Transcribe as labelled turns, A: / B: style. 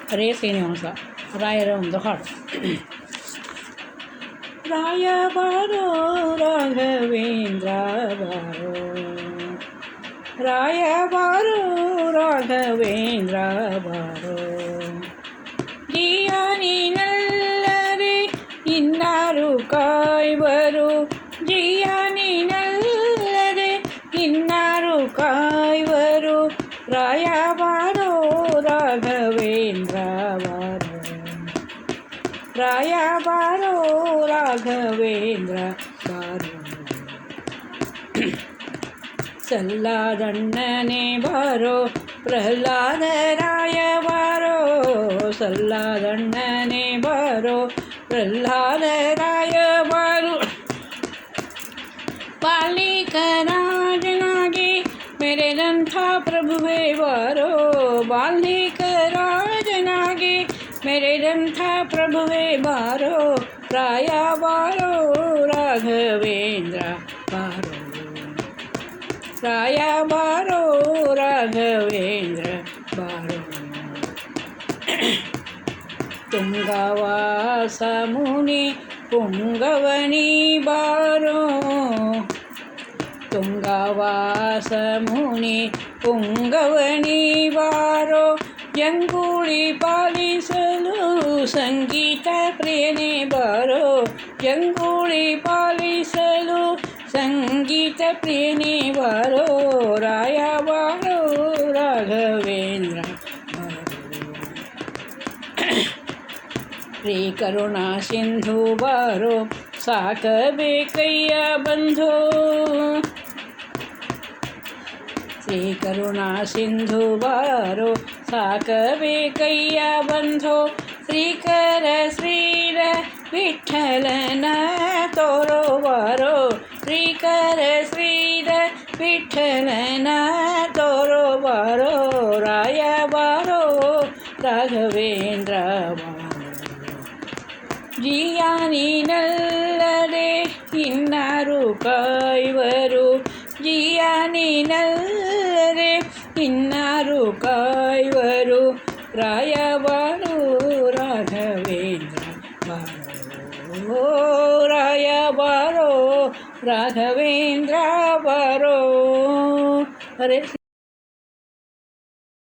A: ಹರೇ ಶ್ರೀನಿವಾಸ ರಾಯರ ಒಂದು ಹಾಡು. ರಾಯ ಬಾರೋ ರಾಘವೇಂದ್ರ ಬಾರೋ, ರಾಯ ಬಾರೋ ರಾಘವೇಂದ್ರ ಬಾರೋ, ಜಿಯಾನಿನಲ್ಲದೆ ಇನ್ನಾರು ಕಾಯುವರು, ಜಿಯಾನಿನಲ್ಲದೆ ಇನ್ನಾರು ಕಾಯುವರು, ರಾಯ ಬಾರೋ ರಾಘವೇಂದ್ರ ಬಾರೋ, ರಾಯ ಬಾರೋ ರಾಘವೇಂದ್ರ ಬಾರೋ. ಸಲ್ಲಾದಣ್ಣನೇ ಬಾರೋ ಪ್ರಹ್ಲಾದ ರಾಯ ಬಾರೋ, ಸಲ್ಲಾದಣ್ಣನೇ ಬಾರೋ ಪ್ರಹ್ಲಾದ ರಾಯ ಬಾರೋ, ಬಾಲ್ಮೀಕರಾಜನಾಗಿ ಮೆರೆದಂಥ ಪ್ರಭುವೇ ಬಾರೋ, ಬಾಲ್ಮೀಕರಾಜನಾಗಿ ಮೆರೆದಂಥ ಪ್ರಭುವೇ ಬಾರೋ, ರಾಯ ಬಾರೋ ರಾಘವೇಂದ್ರ ಬಾರೋ, ರಾಯ ಬಾರೋ ರಾಘವೇಂದ್ರ ಬಾರೋ. ತುಂಗವಾಸ ಮುನಿ ಪುಂಗವನಿ ಬಾರೋ, ತುಂಗವಾಸ ಮುನಿ ಪುಂಗವನಿ ಬಾರೋ, ಜಂಗೂಳಿ ಪಾಲಿಸಲು ಸಂಗೀತ ಪ್ರಿಯನೇ ಬಾರೋ, ಜಂಗೂಳಿ ಪಾಲಿಸಲು ಸಂಗೀತ ಪ್ರಿಯನೇ ಬಾರೋ, ರಾಯ ಬಾರೋ ರಾಘವೇಂದ್ರ ಬಾರೋ. ಶ್ರೀ ಕರುಣಾ ಸಿಂಧು ಬಾರೋ ಸಾಕಬೇಕಯ್ಯ ಬಂಧೋ, ಶ್ರೀ ಕರುಣಾ ಸಿಂಧು ಬಾರೋ ಸಾಕಬೇಕಯ್ಯ ಬಂಧೋ, ಶ್ರೀಕರ ಶ್ರೀರ ವಿಠಲನ ತೋರೋ ಬಾರೋ, ಶ್ರೀಕರ ಶ್ರೀರ ವಿಠಲನ ತೋರೋ ಬಾರೋ, ರಾಯ ಬಾರೋ ರಾಘವೇಂದ್ರ ಬಾರೋ, ಜಿಯಾನಿನಲ್ಲದೆ ಇನ್ನಾರು ಕಾಯುವರು, ಜಿಯಾನಿನಲ್ಲದೆ ಇನ್ನಾರು ಕಾಯುವರು, ರಾಯ ಬಾರೋ ರಾಘವೇಂದ್ರ ಬಾರೋ, ರಾಯ ಬಾರೋ ರಾಘವೇಂದ್ರ ಬಾರೋ. ಹರೇ